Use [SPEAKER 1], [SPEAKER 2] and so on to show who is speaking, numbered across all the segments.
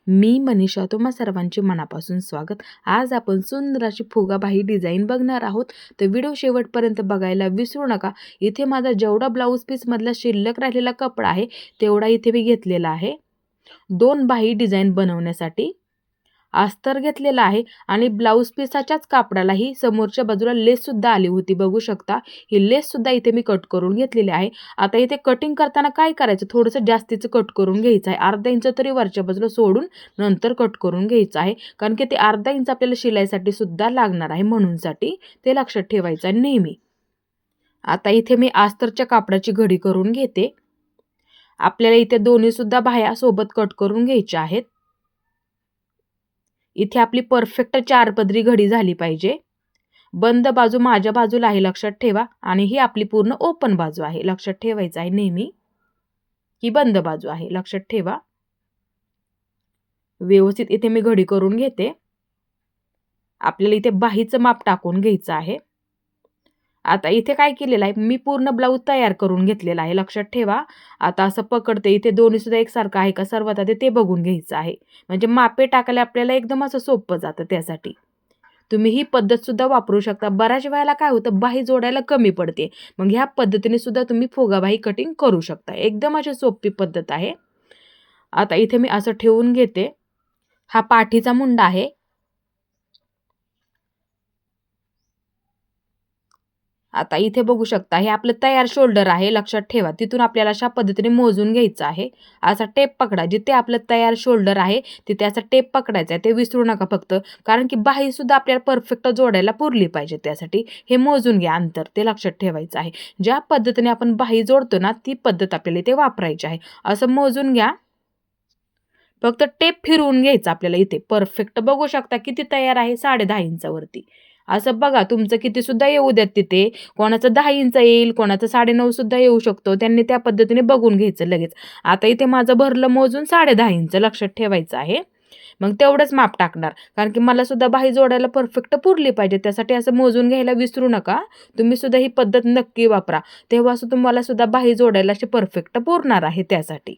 [SPEAKER 1] मी मनीषा, तुम्हा सर्वांचे मनापासून स्वागत। आज आपण सुंदर अशी फुगाबाई डिझाईन बघणार आहोत, तर व्हिडिओ शेवटपर्यंत बघायला विसरू नका। इथे माझा जेवढा ब्लाऊज पीस मधला शिल्लक राहिलेला कपडा आहे तेवढा इथे मी घेतलेला आहे 2 बाही डिझाईन बनवण्यासाठी। अस्तर घेतलेला आहे आणि ब्लाऊज पीसाच्याच कापडालाही समोरच्या बाजूला लेस सुद्धा आली होती, बघू शकता। ही लेस सुद्धा इथे मी कट करून घेतलेली आहे। आता इथे कटिंग करताना काय करायचं, थोडंसं जास्तीचं कट करून घ्यायचं आहे, अर्धा इंच तरी वरच्या बाजूला सोडून नंतर कट करून घ्यायचं आहे, कारण की ते अर्धा इंच आपल्याला शिलाईसाठी सुद्धा लागणार आहे, म्हणूनसाठी ते लक्षात ठेवायचं आहे नेहमी। आता इथे मी अस्तरच्या कापडाची घडी करून घेते। आपल्याला इथे दोन्ही सुद्धा बाह्या सोबत कट करून घ्यायच्या आहेत। इथे आपली परफेक्ट 4 पदरी घडी झाली पाहिजे। बंद बाजू माझ्या बाजूला आहे, लक्षात ठेवा, आणि ही आपली पूर्ण ओपन बाजू आहे, लक्षात ठेवायचं आहे नेहमी। ही बंद बाजू आहे, लक्षात ठेवा। व्यवस्थित इथे मी घडी करून घेते। आपल्याला इथे बाहीचं माप टाकून घ्यायचं आहे। आता इथे काय केलेलं आहे, मी पूर्ण ब्लाऊज तयार करून घेतलेला आहे, लक्षात ठेवा। आता असं पकडते, इथे दोन्ही सुद्धा एकसारखं आहे का सर्वात आधी ते बघून घ्यायचं आहे, म्हणजे मापे टाकायला आपल्याला एकदम असं सोपं जातं। त्यासाठी तुम्ही ही पद्धत सुद्धा वापरू शकता। बऱ्याच वेळेला काय होतं, बाही जोडायला कमी पडते, मग ह्या पद्धतीने सुद्धा तुम्ही फुगाबाही कटिंग करू शकता, एकदम अशी सोपी पद्धत आहे। आता इथे मी असं ठेवून घेते। हा पाठीचा मुंडा आहे। आता इथे बघू शकता, हे आपलं तयार शोल्डर आहे, लक्षात ठेवा। तिथून आपल्याला अशा पद्धतीने मोजून घ्यायचं आहे। असा टेप पकडा, जिथे आपलं तयार शोल्डर आहे तिथे असा टेप पकडायचा आहे, ते विसरू नका फक्त, कारण की बाही सुद्धा आपल्याला परफेक्ट जोडायला पुरली पाहिजे, त्यासाठी हे मोजून घ्या अंतर, ते लक्षात ठेवायचं आहे। ज्या पद्धतीने आपण बाही जोडतो ना, ती पद्धत आपल्याला इथे वापरायची आहे। असं मोजून घ्या, फक्त टेप फिरवून घ्यायचं आपल्याला। इथे परफेक्ट बघू शकता किती तयार आहे, 10.5 इंचावरती। असं बघा, तुमचं किती सुद्धा येऊ द्यात, तिथे कोणाचं 10 इंच येईल, कोणाचं 9.5 सुद्धा येऊ शकतो, त्यांनी त्या पद्धतीने बघून घ्यायचं लगेच। आता इथे माझं भरलं मोजून 10.5 इंच, लक्षात ठेवायचं आहे। मग तेवढंच माप टाकणार, कारण की मला सुद्धा बाही जोडायला परफेक्ट पुरली पाहिजे, त्यासाठी असं मोजून घ्यायला विसरू नका। तुम्ही सुद्धा ही पद्धत नक्की वापरा, तेव्हा तुम्हाला सुद्धा बाही जोडायला अशी परफेक्ट पुरणार आहे। त्यासाठी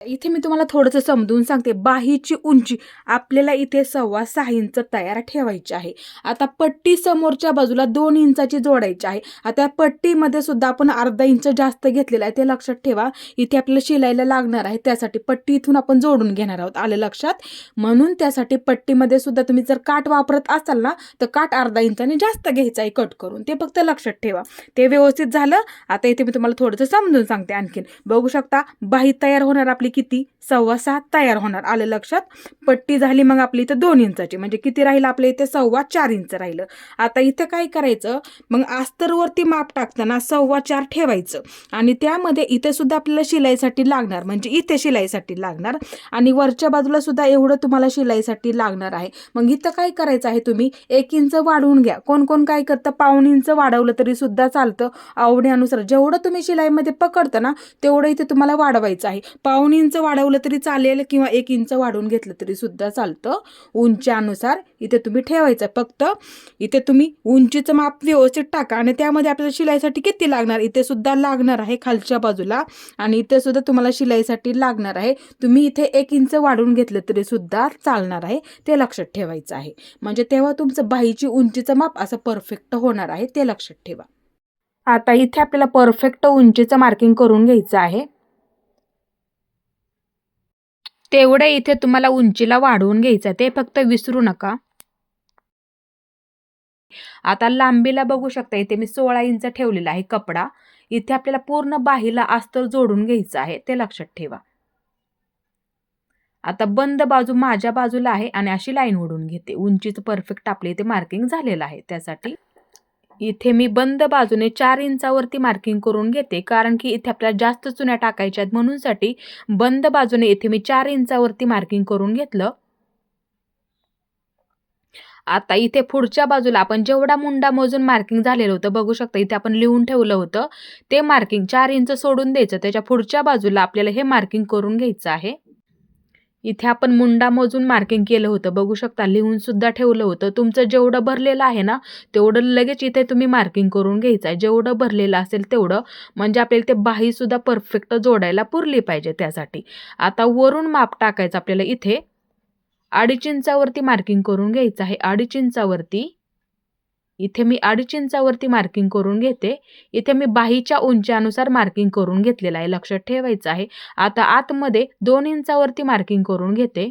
[SPEAKER 1] इथे मी तुम्हाला थोडंसं समजून सांगते। बाहीची उंची आपल्याला इथे 6.25 इंच तयार ठेवायची आहे। आता पट्टी समोरच्या बाजूला 2 इंचाची जोडायची आहे। आता पट्टीमध्ये सुद्धा आपण अर्धा इंच जास्त घेतलेला आहे, ते लक्षात ठेवा। इथे आपल्याला शिलाईला लागणार आहे, त्यासाठी पट्टी इथून आपण जोडून घेणार आहोत, आलं लक्षात। म्हणून त्यासाठी पट्टीमध्ये सुद्धा तुम्ही जर काठ वापरत असाल ना, तर काठ अर्धा इंचाने जास्त घ्यायचा आहे कट करून, ते फक्त लक्षात ठेवा। ते व्यवस्थित झालं। आता इथे मी तुम्हाला थोडंसं समजून सांगते आणखीन। बघू शकता, बाही तयार होणार आपली किती, 6.25 तयार होणार, आलं लक्षात। पट्टी झाली मग आपली इथं 2 इंचाची, म्हणजे किती राहिलं आपल्या इथे 4.25 इंच राहिलं। आता इथं काय करायचं, मग अस्तरवरती माप टाकताना 4.25 ठेवायचं, आणि त्यामध्ये इथे सुद्धा आपल्याला शिलाईसाठी लागणार, म्हणजे इथे शिलाईसाठी लागणार, आणि वरच्या बाजूला सुद्धा एवढं तुम्हाला शिलाईसाठी लागणार आहे। मग इथं काय करायचं आहे, तुम्ही 1 इंच वाढवून घ्या। कोण कोण काय करतं, 1/2 इंच वाढवलं तरी सुद्धा चालतं, आवडीनुसार। जेवढं तुम्ही शिलाईमध्ये पकडता ना, तेवढं इथे तुम्हाला वाढवायचं आहे। 1/2 इंच वाढवलं तरी चालेल, किंवा 1 इंच वाढवून घेतलं तरी सुद्धा चालतं, उंचीनुसार इथे तुम्ही ठेवायचं। फक्त इथे तुम्ही उंचीचं माप व्यवस्थित टाका, आणि त्यामध्ये आपल्याला शिलाईसाठी किती लागणार, इथे सुद्धा लागणार आहे खालच्या बाजूला, आणि इथे सुद्धा तुम्हाला शिलाईसाठी लागणार आहे। तुम्ही इथे 1 इंच वाढवून घेतलं तरी सुद्धा चालणार आहे, ते लक्षात ठेवायचं आहे। म्हणजे तेव्हा तुमचं बाहीची उंचीचं माप असं परफेक्ट होणार आहे, ते लक्षात ठेवा। आता इथे आपल्याला परफेक्ट उंचीचं मार्किंग करून घ्यायचं आहे, तेवढे इथे तुम्हाला उंचीला वाढवून घ्यायचं, ते फक्त विसरू नका। आता लांबीला बघू शकता, इथे मी 16 इंच ठेवलेला आहे कपडा। इथे आपल्याला पूर्ण बाहीला अस्तर जोडून घ्यायचं आहे, ते लक्षात ठेवा। आता बंद बाजू माझ्या बाजूला आहे, आणि अशी लाईन ओढून घेते। उंचीचं परफेक्ट आपल्या इथे मार्किंग झालेलं आहे, त्यासाठी इथे मी बंद बाजूने 4 इंचावरती मार्किंग करून घेते, कारण की इथे आपल्याला जास्त चुन्या टाकायच्या आहेत, म्हणूनसाठी बंद बाजूने इथे मी 4 इंचावरती मार्किंग करून घेतलं। आता इथे पुढच्या बाजूला आपण जेवढा मुंडा मोजून मार्किंग झालेलं होतं, बघू शकता इथे आपण लिहून ठेवलं होतं, ते मार्किंग 4 इंच सोडून द्यायचं। त्याच्या पुढच्या बाजूला आपल्याला हे मार्किंग करून घ्यायचं आहे। इथे आपण मुंडा मोजून मार्किंग केलं होतं, बघू शकता, लिहून सुद्धा ठेवलं होतं. तुमचं जेवढं भरलेलं आहे ना तेवढं लगेच इथे तुम्ही मार्किंग करून घ्यायचं आहे. जेवढं भरलेलं असेल तेवढं, म्हणजे आपल्याला ते बाहीसुद्धा परफेक्ट जोडायला पुरली पाहिजे त्यासाठी. आता वरून माप टाकायचं आपल्याला. इथे 2.5 इंचावरती मार्किंग करून घ्यायचं आहे. 2.5 इंचावरती इथे मी 2.5 इंचावरती मार्किंग करून घेते. इथे मी बाहीच्या उंचीनुसार मार्किंग करून घेतलेलं आहे, लक्षात ठेवायचं आहे. आता आतमध्ये 2 इंचावरती मार्किंग करून घेते.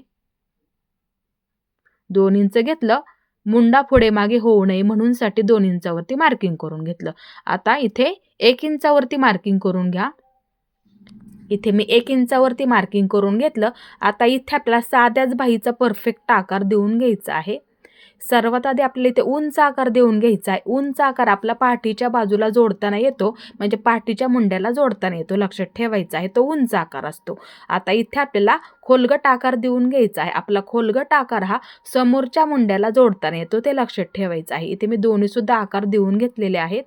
[SPEAKER 1] 2 इंच घेतलं, मुंडा पुढे मागे होऊ नये म्हणून साठी 2 इंचावरती मार्किंग करून घेतलं. आता इथे 1 इंचावरती मार्किंग करून घ्या. इथे मी 1 इंचावरती मार्किंग करून घेतलं. आता इथे आपल्याला साध्याच बाहीचा परफेक्ट आकार देऊन घ्यायचा आहे. सर्वात आधी आपल्याला इथे उंच आकार देऊन घ्यायचा आहे. उंच आकार आपला पाठीच्या बाजूला जोडताना येतो, म्हणजे पाठीच्या मुंड्याला जोडताना येतो, लक्षात ठेवायचा आहे. तो उंच आकार असतो. आता इथे आपल्याला खोलगट आकार देऊन घ्यायचा आहे. आपला खोलगट आकार हा समोरच्या मुंड्याला जोडताना येतो, ते लक्षात ठेवायचं आहे. इथे मी दोन्ही सुद्धा आकार देऊन घेतलेले आहेत.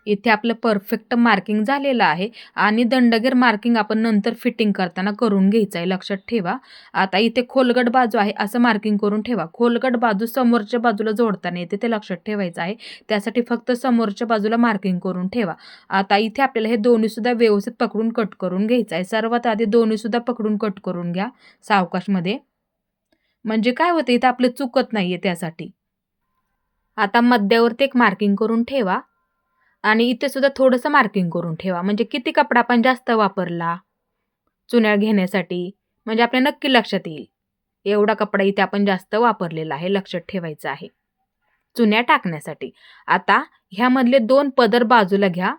[SPEAKER 1] इथे आपलं परफेक्ट मार्किंग झालेलं आहे आणि दंडगेर मार्किंग आपण नंतर फिटिंग करताना करून घ्यायचं आहे, लक्षात ठेवा. आता इथे खोलगट बाजू आहे असं मार्किंग करून ठेवा. खोलगट बाजू समोरच्या बाजूला जोडताना येते, ते लक्षात ठेवायचं आहे. त्यासाठी फक्त समोरच्या बाजूला मार्किंग करून ठेवा. आता इथे आपल्याला हे दोन्ही सुद्धा व्यवस्थित पकडून कट करून घ्यायचं आहे. सर्वात आधी दोन्ही सुद्धा पकडून कट करून घ्या सावकाशमध्ये, म्हणजे काय होतं इथं आपलं चुकत नाहीये त्यासाठी. आता मध्यावरती एक मार्किंग करून ठेवा आणि इथे सुद्धा थोडंसं मार्किंग करून ठेवा, म्हणजे किती कपडा आपण जास्त वापरला चुन्या घेण्यासाठी, म्हणजे आपल्या नक्की लक्षात येईल. एवढा कपडा इथे आपण जास्त वापरलेला आहे, लक्षात ठेवायचं आहे चुन्या टाकण्यासाठी. आता ह्यामधले 2 पदर बाजूला घ्या.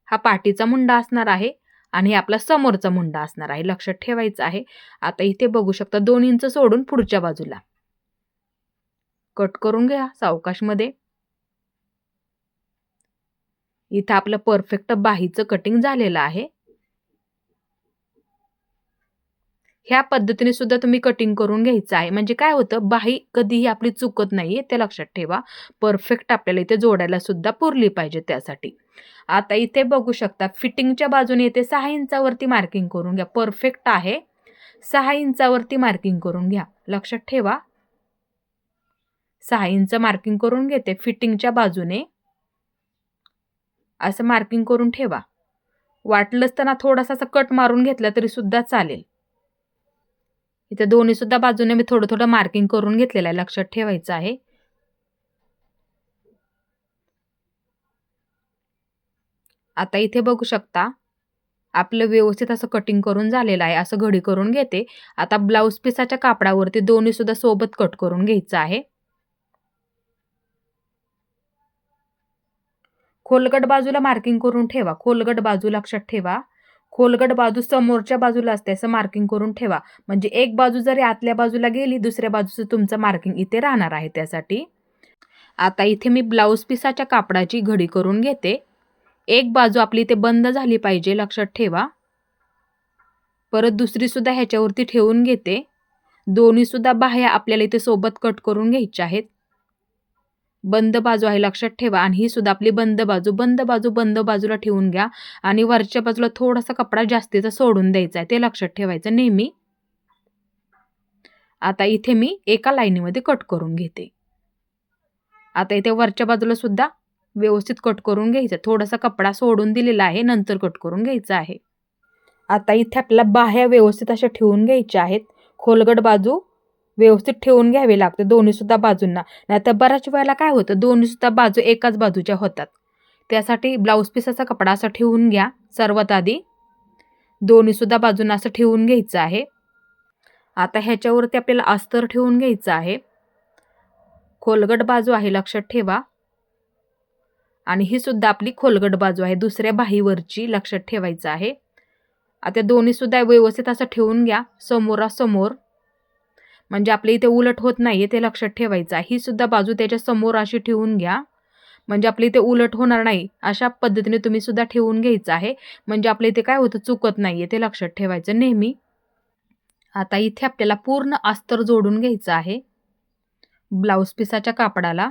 [SPEAKER 1] हा पाठीचा मुंडा असणार आहे आणि आपला समोरचा मुंडा असणार आहे, लक्षात ठेवायचं आहे. आता इथे बघू शकता 2 इंच सोडून पुढच्या बाजूला कट करून घ्या सावकाशमध्ये. इथं आपलं परफेक्ट बाहीचं कटिंग झालेलं आहे. ह्या पद्धतीने सुद्धा तुम्ही कटिंग करून घ्यायचं आहे, म्हणजे काय होतं बाही कधीही आपली चुकत नाहीये, ते लक्षात ठेवा. परफेक्ट आपल्याला इथे जोडायला सुद्धा पुरली पाहिजे त्यासाठी. आता इथे बघू शकता फिटिंगच्या बाजूने इथे 6 इंचावरती मार्किंग करून घ्या. परफेक्ट आहे, 6 इंचावरती मार्किंग करून घ्या, लक्षात ठेवा. 6 इंच मार्किंग करून घेते फिटिंगच्या बाजूने, असं मार्किंग करून ठेवा. वाटलंच तर ना थोडासा कट मारून घेतला तरी सुद्धा चालेल. इथे दोन्ही सुद्धा बाजूने मी थोडं थोडं मार्किंग करून घेतलेलं आहे, लक्षात ठेवायचं आहे. आता इथे बघू शकता आपलं व्यवस्थित असं कटिंग करून झालेलं आहे. असं घडी करून घेते. आता ब्लाऊज पिसाच्या कापडावरती दोन्ही सुद्धा सोबत कट करून घ्यायचं आहे. खोलगट बाजूला मार्किंग करून ठेवा. खोलगट बाजू लक्षात ठेवा. खोलगट बाजू समोरच्या बाजूला असते असं मार्किंग करून ठेवा, म्हणजे एक बाजू जरी आतल्या बाजूला गेली दुसऱ्या बाजूचं तुमचं मार्किंग इथे राहणार आहे त्यासाठी. आता इथे मी ब्लाऊज पिसाच्या कापडाची घडी करून घेते. एक बाजू आपली इथे बंद झाली पाहिजे, लक्षात ठेवा. परत दुसरी सुद्धा ह्याच्यावरती ठेवून घेते. दोन्ही सुद्धा बाह्या आपल्याला इथे सोबत कट करून घ्यायच्या आहेत. बंद बाजू आहे, लक्षात ठेवा. आणि ही सुद्धा आपली बंद बाजूला ठेवून घ्या आणि वरच्या बाजूला थोडासा कपडा जास्तीचा सोडून द्यायचा आहे, ते लक्षात ठेवायचं नेहमी. आता इथे मी एका लाईनीमध्ये कट करून घेते. आता इथे वरच्या बाजूला सुद्धा व्यवस्थित कट करून घ्यायचं. थोडासा कपडा सोडून दिलेला आहे, नंतर कट करून घ्यायचा आहे. आता इथे आपल्याला बाह्या व्यवस्थित अशा ठेवून घ्यायच्या आहेत. खोलगट बाजू व्यवस्थित ठेवून घ्यावे लागते दोन्ही सुद्धा बाजूंना, नाहीतर बऱ्याच वेळेला काय होतं दोन्ही सुद्धा बाजू एकाच बाजूच्या होतात. त्यासाठी ब्लाऊज पिसाचा कपडा असा ठेवून घ्या. सर्वात आधी दोन्ही सुद्धा बाजूंना असं ठेवून घ्यायचं आहे. आता ह्याच्यावरती आपल्याला अस्तर ठेवून घ्यायचं आहे. खोलगट बाजू आहे, लक्षात ठेवा. आणि ही सुद्धा आपली खोलगट बाजू आहे दुसऱ्या बाहीवरची, लक्षात ठेवायचं आहे. आता दोन्ही सुद्धा व्यवस्थित असं ठेवून घ्या समोरासमोर, म्हणजे आपल्या इथे उलट होत नाहीये ते लक्षात ठेवायचं आहे. ही सुद्धा बाजू त्याच्या समोर अशी ठेवून घ्या, म्हणजे आपल्या इथे उलट होणार नाही. अशा पद्धतीने तुम्ही सुद्धा ठेवून घ्यायचं आहे, म्हणजे आपल्या इथे काय होतं चुकत नाहीये ते लक्षात ठेवायचं नेहमी. आता इथे आपल्याला पूर्ण अस्तर जोडून घ्यायचं आहे ब्लाऊज पिसाच्या कापडाला.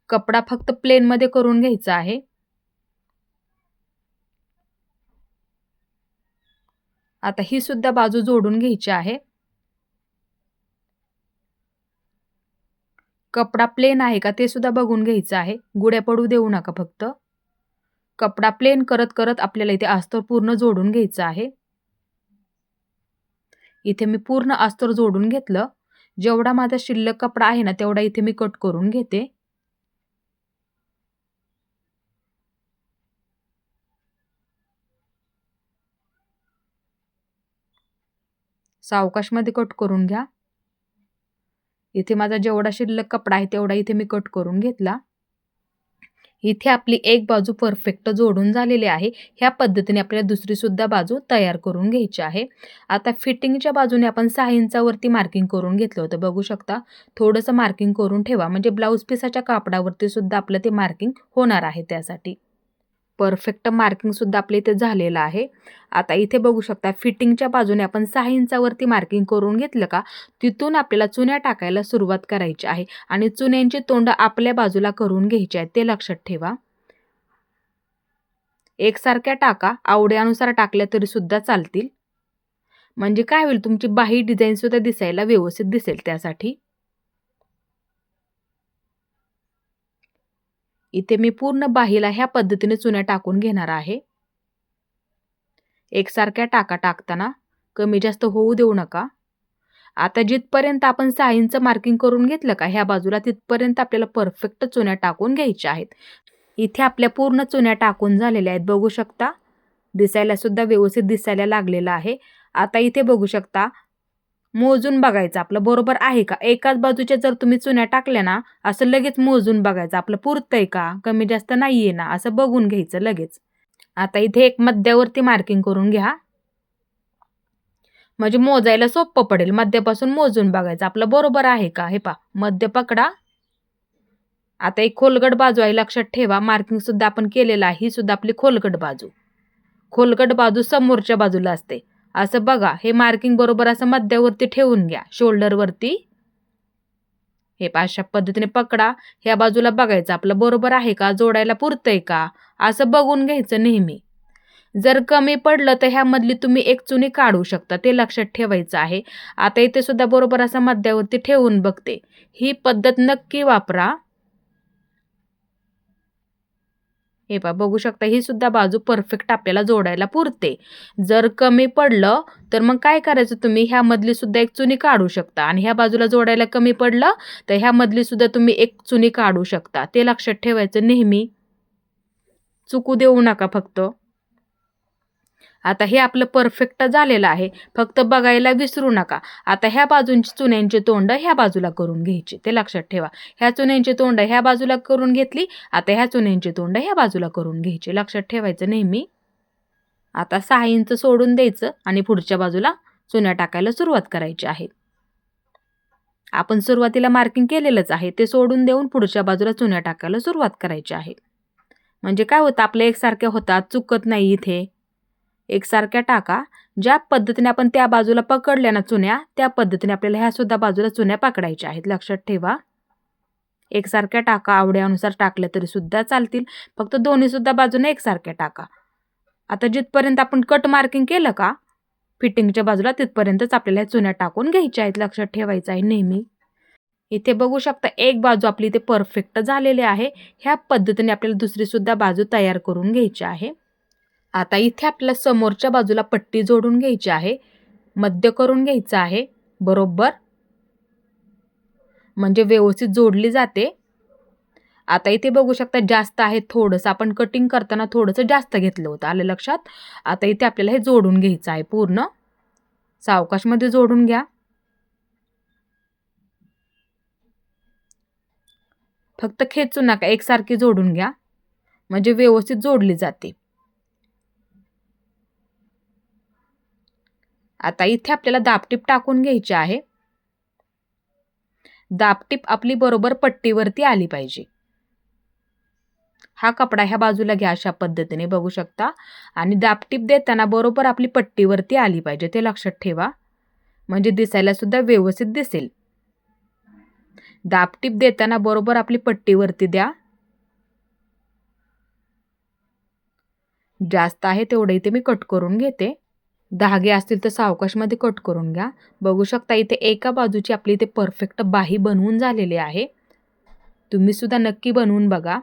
[SPEAKER 1] कपडा फक्त प्लेनमध्ये करून घ्यायचा आहे. आता ही सुद्धा बाजू जोडून घ्यायची आहे. कपडा प्लेन आहे का ते सुद्धा बघून घ्यायचं आहे. गुड्या पडू देऊ नका फक्त. कपडा प्लेन करत करत आपल्याला इथे अस्तर पूर्ण जोडून घ्यायचं आहे. इथे मी पूर्ण अस्तर जोडून घेतलं. जेवढा माझा शिल्लक कपडा आहे ना तेवढा इथे मी कट करून घेते. सावकाशमध्ये कट करून घ्या. इथे माझा जेवढा शिल्लक कपडा आहे तेवढा इथे मी कट करून घेतला. इथे आपली एक बाजू परफेक्ट जोडून झालेली आहे. ह्या पद्धतीने आपल्याला दुसरी सुद्धा बाजू तयार करून घ्यायची आहे. आता फिटिंगच्या बाजूने आपण 6 इंचावरती मार्किंग करून घेतलं होतं. बघू शकता. थोडंसं मार्किंग करून ठेवा म्हणजे ब्लाऊज पीसाच्या कापडावरती सुद्धा आपलं ते मार्किंग होणार आहे त्यासाठी. परफेक्ट मार्किंग सुद्धा आपल्या इथे झालेलं आहे. आता इथे बघू शकता फिटिंगच्या बाजूने आपण 6 इंचावरती मार्किंग करून घेतलं का तिथून आपल्याला चुन्या टाकायला सुरुवात करायची आहे आणि चुन्यांची तोंड आपल्या बाजूला करून घ्यायची आहे ते लक्षात ठेवा. एकसारख्या टाका, आवडीनुसार टाकल्या तरी सुद्धा चालतील. म्हणजे काय होईल तुमची बाही डिझाईन सुद्धा दिसायला व्यवस्थित दिसेल त्यासाठी. इथे मी पूर्ण बाहीला ह्या पद्धतीने चुन्या टाकून घेणार आहे. एकसारख्या टाका टाकताना, कमी जास्त होऊ देऊ नका. आता जिथपर्यंत आपण 6 इंच मार्किंग करून घेतलं का ह्या बाजूला तिथपर्यंत आपल्याला परफेक्ट चुन्या टाकून घ्यायच्या आहेत. इथे आपल्या पूर्ण चुन्या टाकून झालेल्या आहेत बघू शकता. दिसायला सुद्धा व्यवस्थित दिसायला लागलेलं आहे. आता इथे बघू शकता मोजून बघायचं आपलं बरोबर आहे का. एकाच बाजूच्या जर तुम्ही चुन्या टाकल्या ना असं लगेच मोजून बघायचं आपलं पुरतंय का, कमी जास्त नाहीये ना असं बघून घ्यायचं लगेच. आता इथे एक मध्यावरती मार्किंग करून घ्या. म्हणजे मोजायला सोपं पडेल. मध्यापासून मोजून बघायचं आपलं बरोबर आहे का. हे पहा मध्य पकडा. आता एक खोलगट बाजू आहे लक्षात ठेवा. मार्किंग सुद्धा आपण केलेलं आहे. ही सुद्धा आपली खोलगट बाजू. खोलगट बाजू समोरच्या बाजूला असते. असं बघा हे मार्किंग बरोबर असं मध्यावरती ठेवून घ्या शोल्डरवरती. हे अशा पद्धतीने पकडा. ह्या बाजूला बघायचं आपलं बरोबर आहे का, जोडायला पुरतंय का असं बघून घ्यायचं नेहमी. जर कमी पडलं तर ह्यामधली तुम्ही एक चुनी काढू शकता ते लक्षात ठेवायचं आहे. आता इथे सुद्धा बरोबर असं मध्यावरती ठेवून बघते. ही पद्धत नक्की वापरा. हे पहा बघू शकता ही सुद्धा बाजू परफेक्ट आपल्याला जोडायला पुरते. जर कमी पडलं तर मग काय करायचं तुम्ही ह्यामधली सुद्धा एक चुनी काढू शकता आणि ह्या बाजूला जोडायला कमी पडलं तर ह्यामधली सुद्धा तुम्ही एक चुनी काढू शकता ते लक्षात ठेवायचं नेहमी. चुकू देऊ नका फक्त. आता हे आपलं परफेक्ट झालेलं आहे. फक्त बघायला विसरू नका. आता ह्या बाजूंची चुन्यांची तोंड ह्या बाजूला करून घ्यायची ते लक्षात ठेवा. ह्या चुन्यांची तोंड ह्या बाजूला करून घेतली. आता ह्या चुन्यांची तोंड ह्या बाजूला करून घ्यायची लक्षात ठेवायचं नेहमी. आता 6 इंच सोडून द्यायचं आणि पुढच्या बाजूला चुन्या टाकायला सुरुवात करायची आहे. आपण सुरुवातीला मार्किंग केलेलंच आहे ते सोडून देऊन पुढच्या बाजूला चुन्या टाकायला सुरुवात करायची आहे. म्हणजे काय होतं आपल्या एकसारख्या होतात, चुकत नाही इथे. एकसारख्या टाका. ज्या पद्धतीने आपण त्या बाजूला पकडल्या ना चुन्या त्या पद्धतीने आपल्याला ह्या सुद्धा बाजूला चुन्या पकडायच्या आहेत लक्षात ठेवा. एकसारख्या टाका, आवड्यानुसार टाकल्या तरी सुद्धा चालतील. फक्त दोन्ही सुद्धा बाजूने एकसारख्या टाका. आता जिथपर्यंत आपण कट मार्किंग केलं का फिटिंगच्या बाजूला तिथपर्यंतच आपल्याला चुन्या टाकून घ्यायच्या आहेत लक्षात ठेवायचं आहे नेहमी. इथे बघू शकता एक बाजू आपली इथे परफेक्ट झालेली आहे. ह्या पद्धतीने आपल्याला दुसरी सुद्धा बाजू तयार करून घ्यायची आहे. आता इथे आपल्याला समोरच्या बाजूला पट्टी जोडून घ्यायची आहे. मध्य करून घ्यायचं आहे बरोबर. म्हणजे व्यवस्थित जोडली जाते. आता इथे बघू शकता जास्त आहे थोडंसं आपण कटिंग करताना थोडंसं जास्त घेतलं होतं आलं लक्षात. आता इथे आपल्याला हे जोडून घ्यायचं आहे पूर्ण. सावकाशमध्ये जोडून घ्या. फक्त खेचू नका एकसारखी जोडून घ्या म्हणजे व्यवस्थित जोडली जाते. आता इथे आपल्याला दाबटीप टाकून घ्यायची आहे. दाबटीप आपली बरोबर पट्टीवरती आली पाहिजे. हा कपडा ह्या बाजूला घ्या अशा पद्धतीने बघू शकता आणि दाबटीप देताना बरोबर आपली पट्टीवरती आली पाहिजे ते लक्षात ठेवा. म्हणजे दिसायला सुद्धा व्यवस्थित दिसेल. दाबटीप देताना बरोबर आपली पट्टीवरती द्या. जास्त आहे तेवढे इथे मी कट करून घेते. धागे असतील तर सावकाशमध्ये कट करून घ्या. बघू शकता इथे एका बाजूची आपली इथे परफेक्ट बाही बनवून झालेली आहे. तुम्ही सुद्धा नक्की बनवून बघा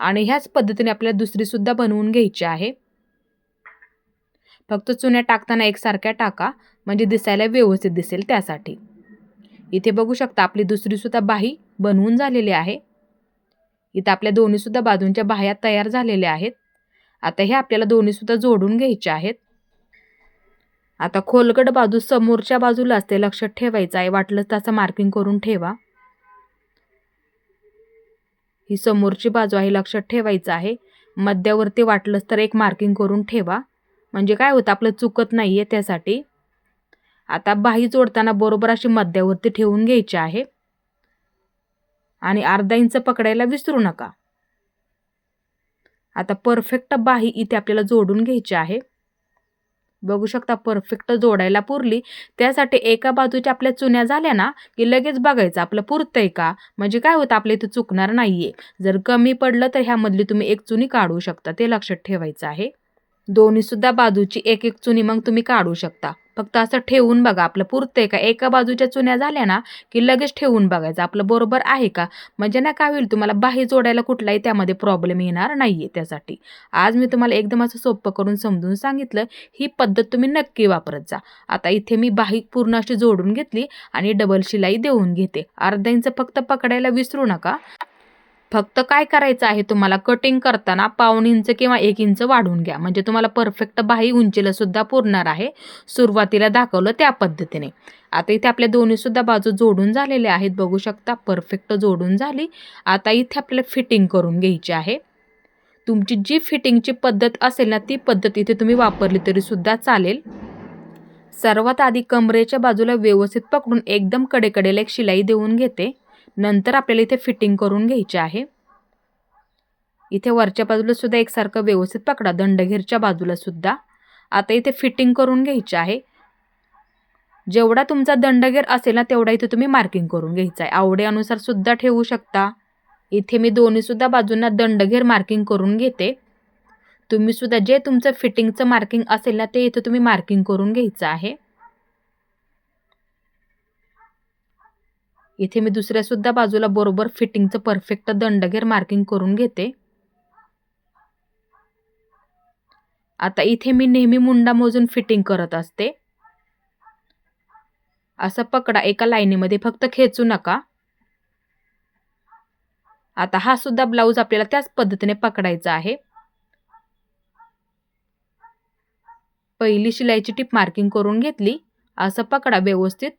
[SPEAKER 1] आणि ह्याच पद्धतीने आपल्याला दुसरी सुद्धा बनवून घ्यायची आहे. फक्त चुन्या टाकताना एकसारख्या टाका म्हणजे दिसायला व्यवस्थित दिसेल त्यासाठी. इथे बघू शकता आपली दुसरी सुद्धा बाही बनवून झालेली आहे. इथे आपल्या दोन्ही सुद्धा बाजूंच्या बाह्या तयार झालेल्या आहेत. आता हे आपल्याला दोन्ही सुद्धा जोडून घ्यायचे आहेत. आता खोलगट बाजू समोरच्या बाजूला असते, लक्षात ठेवायचं आहे. वाटलं तसं मार्किंग करून ठेवा. ही समोरची बाजू आहे, लक्षात ठेवायचं आहे. मध्यावरती वाटलंच तर एक मार्किंग करून ठेवा म्हणजे काय होतं आपलं चुकत नाहीये त्यासाठी. आता बाही जोडताना बरोबर अशी मध्यावरती ठेवून घ्यायची आहे आणि अर्धा इंच पकडायला विसरू नका. आता परफेक्ट बाही इथे आपल्याला जोडून घ्यायची आहे. बघू शकता परफेक्ट जोडायला पुरली. त्यासाठी एका बाजूच्या आपल्या चुन्या झाल्या ना की लगेच बघायचं आपलं पुरतंय का, म्हणजे काय होतं आपल्या इथे चुकणार नाहीये. जर कमी पडलं तर ह्यामधली तुम्ही एक चुनी काढू शकता, ते लक्षात ठेवायचं आहे. दोन्ही सुद्धा बाजूची एक एक चुनी मग तुम्ही काढू शकता. फक्त असं ठेवून बघा आपलं पुरतंय का. एका बाजूच्या चुन्या झाल्या ना की लगेच ठेवून बघायचं आपलं बरोबर आहे का, म्हणजे ना काय होईल तुम्हाला बाही जोडायला कुठलाही त्यामध्ये प्रॉब्लेम येणार नाहीये. त्यासाठी आज मी तुम्हाला एकदम असं सोपं करून समजून सांगितलं. ही पद्धत तुम्ही नक्की वापरत जा. आता इथे मी बाही पूर्ण अशी जोडून घेतली आणि डबल शिलाई देऊन घेते. अर्धा इंच फक्त पकडायला विसरू नका. फक्त काय करायचं आहे तुम्हाला कटिंग करताना पाऊण इंच किंवा 1 इंच वाढवून घ्या म्हणजे तुम्हाला परफेक्ट बाही उंचीला सुद्धा पुरणार आहे. सुरुवातीला दाखवलं त्या पद्धतीने. आता इथे आपल्या दोन्ही सुद्धा बाजू जोडून झालेल्या आहेत. बघू शकता परफेक्ट जोडून झाली. आता इथे आपल्याला फिटिंग करून घ्यायची आहे. तुमची जी फिटिंगची पद्धत असेल ना ती पद्धत इथे तुम्ही वापरली तरी सुद्धा चालेल. सर्वात आधी कमरेच्या बाजूला व्यवस्थित पकडून एकदम कडेकडेला एक शिलाई देऊन घेते. नंतर आपल्याला इथे फिटिंग करून घ्यायची आहे. इथे वरच्या बाजूला सुद्धा एकसारखं व्यवस्थित पकडा, दंडघेरच्या बाजूला सुद्धा. आता इथे फिटिंग करून घ्यायची आहे. जेवढा तुमचा दंडघेर असेल ना तेवढा इथे तुम्ही मार्किंग करून घ्यायचं आहे. आवडीनुसार सुद्धा ठेवू शकता. इथे मी दोन्ही सुद्धा बाजूंना दंडघेर मार्किंग करून घेते. तुम्ही सुद्धा जे तुमचं फिटिंगचं मार्किंग असेल ना ते इथे तुम्ही मार्किंग करून घ्यायचं आहे. इथे मी दुसऱ्या सुद्धा बाजूला बरोबर फिटिंगचं परफेक्ट दंडघेर मार्किंग करून घेते. आता इथे मी नेहमी मुंडा मोजून फिटिंग करत असते. असं पकडा एका लाईनीमध्ये, फक्त खेचू नका. आता हा सुद्धा ब्लाऊज आपल्याला त्याच पद्धतीने पकडायचा आहे. पहिली शिलाईची टीप मार्किंग करून घेतली. असं पकडा व्यवस्थित.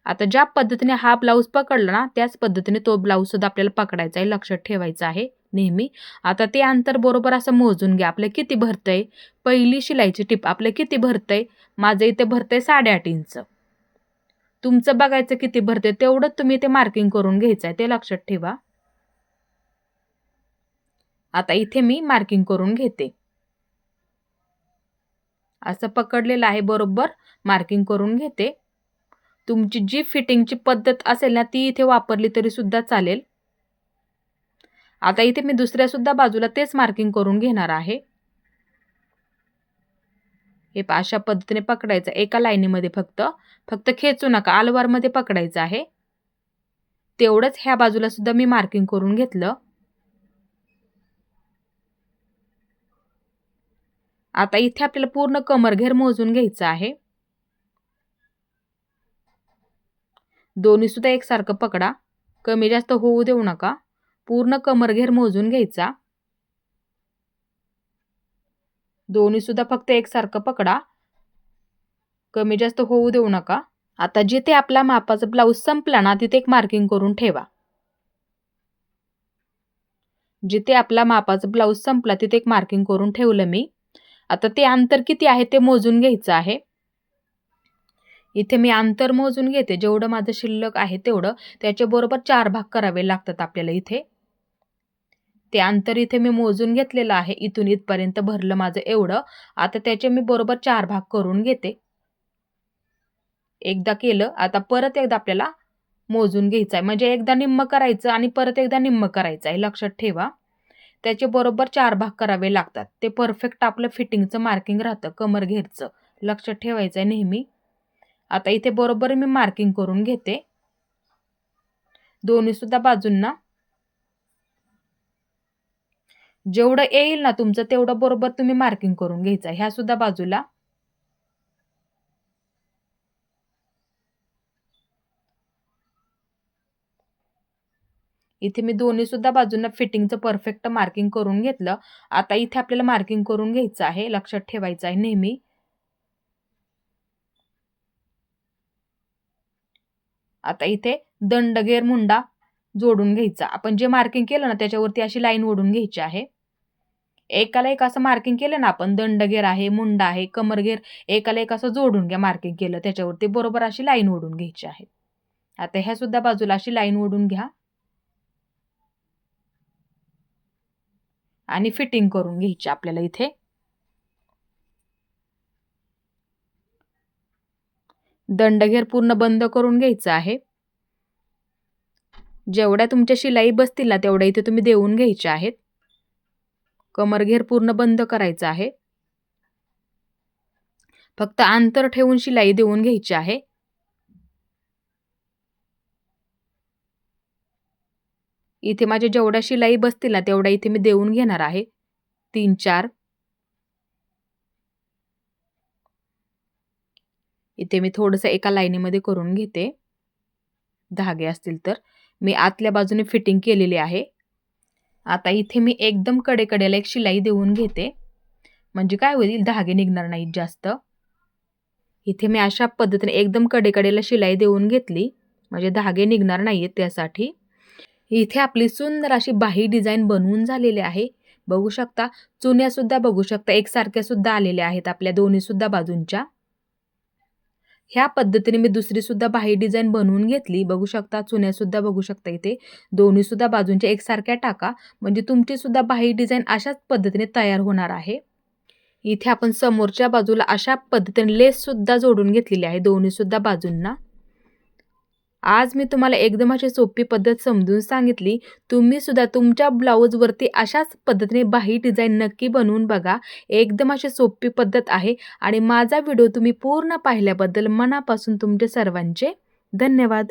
[SPEAKER 1] आता ज्या पद्धतीने हा ब्लाऊज पकडला ना त्याच पद्धतीने तो ब्लाऊज सुद्धा आपल्याला पकडायचा आहे, लक्षात ठेवायचं आहे नेहमी. आता ते अंतर बरोबर असं मोजून घ्या. आपलं किती भरतंय, पहिली शिलाईची टीप आपलं किती भरतंय. माझं इथे भरतंय 8.5 इंच. तुमचं बघायचं किती भरते तेवढं तुम्ही ते मार्किंग करून घ्यायचं आहे, ते लक्षात ठेवा. आता इथे मी मार्किंग करून घेते. असं पकडलेलं आहे, बरोबर मार्किंग करून घेते. तुमची जी फिटिंगची पद्धत असेल ना ती इथे वापरली तरी सुद्धा चालेल. आता इथे मी दुसऱ्या सुद्धा बाजूला तेच मार्किंग करून घेणार आहे. हे अशा पद्धतीने पकडायचं एका लाईनीमध्ये, फक्त खेचू नका, आलवारमध्ये पकडायचं आहे. तेवढंच ह्या बाजूला सुद्धा मी मार्किंग करून घेतलं. आता इथे आपल्याला पूर्ण कमरघेर मोजून घ्यायचं आहे. दोन्ही सुद्धा एकसारखं पकडा, कमी जास्त होऊ देऊ नका. पूर्ण कमरघेर मोजून घ्यायचा. दोन्ही सुद्धा फक्त एकसारखं पकडा, कमी जास्त होऊ देऊ नका. आता जिथे आपला मापाचा ब्लाऊज संपला ना तिथे एक मार्किंग करून ठेवा. जिथे आपला मापाचा ब्लाऊज संपला तिथे एक मार्किंग करून ठेवलं मी. आता ते अंतर किती आहे ते मोजून घ्यायचं आहे. इथे मी अंतर मोजून घेते, जेवढं माझं शिल्लक आहे तेवढं. त्याच्याबरोबर 4 भाग करावे लागतात आपल्याला इथे. ते अंतर इथे मी मोजून घेतलेलं आहे. इथून इथपर्यंत भरलं माझं एवढं. आता त्याचे मी बरोबर 4 भाग करून घेते. एकदा केलं, आता परत एकदा आपल्याला मोजून घ्यायचं आहे. म्हणजे एकदा निम्म करायचं आणि परत एकदा निम्म करायचं आहे, लक्षात ठेवा. त्याचे बरोबर 4 भाग करावे लागतात. ते परफेक्ट आपलं फिटिंगचं मार्किंग राहतं कमर घेरचं. लक्षात ठेवायचं आहे नेहमी. आता इथे बरोबर मी मार्किंग करून घेते. दोन्ही सुद्धा बाजूंना जेवढं येईल ना तुमचं तेवढं बरोबर तुम्ही मार्किंग करून घ्यायचं. ह्या सुद्धा बाजूला इथे मी दोन्ही सुद्धा बाजूंना फिटिंगचं परफेक्ट मार्किंग करून घेतलं. आता इथे आपल्याला मार्किंग करून घ्यायचं आहे. लक्षात ठेवायचं आहे नेहमी. आता इथे दंडगेर मुंडा जोडून घ्यायचा. आपण जे मार्किंग केलं ना त्याच्यावरती अशी लाईन ओढून घ्यायची आहे. एकाला एक असं मार्किंग केलं ना आपण, दंडगेर आहे, मुंडा आहे, कमरगेर, एकाला एक असं जोडून घ्या. मार्किंग केलं त्याच्यावरती बरोबर अशी लाईन ओढून घ्यायची आहे. आता ह्या सुद्धा बाजूला अशी लाईन ओढून घ्या आणि फिटिंग करून घ्यायची आपल्याला इथे. दंडघेर पूर्ण बंद करून घ्यायचं आहे. जेवढ्या तुमच्या शिलाई बसतील ना तेवढ्या इथे तुम्ही देऊन घ्यायच्या आहेत. कमरघेर पूर्ण बंद करायचं आहे. फक्त अंतर ठेवून शिलाई देऊन घ्यायची आहे. इथे माझ्या जेवढ्या शिलाई बसतील ना तेवढ्या इथे मी देऊन घेणार आहे. 3-4 इथे मी थोडंसं एका लाईनीमध्ये करून घेते. धागे असतील तर मी आतल्या बाजूने फिटिंग केलेली आहे. आता इथे मी एकदम कडेकडेला एक शिलाई देऊन घेते. म्हणजे काय होईल, धागे निघणार नाहीत जास्त. इथे मी अशा पद्धतीने एकदम कडेकडेला शिलाई देऊन घेतली, म्हणजे धागे निघणार नाहीत त्यासाठी. इथे आपली सुंदर अशी बाही डिझाईन बनवून झालेली आहे. बघू शकता, चुन्या सुद्धा बघू शकता एकसारख्या सुद्धा आलेल्या आहेत आपल्या दोन्ही सुद्धा बाजूंच्या. ह्या पद्धतीने मी दुसरी सुद्धा बाही डिझाईन बनवून घेतली. बघू शकता, चुन्या सुद्धा बघू शकता इथे. दोन्ही सुद्धा बाजूंच्या एकसारख्या टाका, म्हणजे तुमची सुद्धा बाही डिझाईन अशाच पद्धतीने तयार होणार आहे. इथे आपण समोरच्या बाजूला अशा पद्धतीने लेस सुद्धा जोडून घेतलेली आहे दोन्ही सुद्धा बाजूंना. आज मी तुम्हाला एकदम अशी सोपी पद्धत समजून सांगितली. तुम्ही सुद्धा तुमच्या ब्लाऊजवरती अशाच पद्धतीने बाही डिझाईन नक्की बनवून बघा. एकदम अशी सोपी पद्धत आहे आणि माझा व्हिडिओ तुम्ही पूर्ण पाहिल्याबद्दल मनापासून तुमचे सर्वांचे धन्यवाद.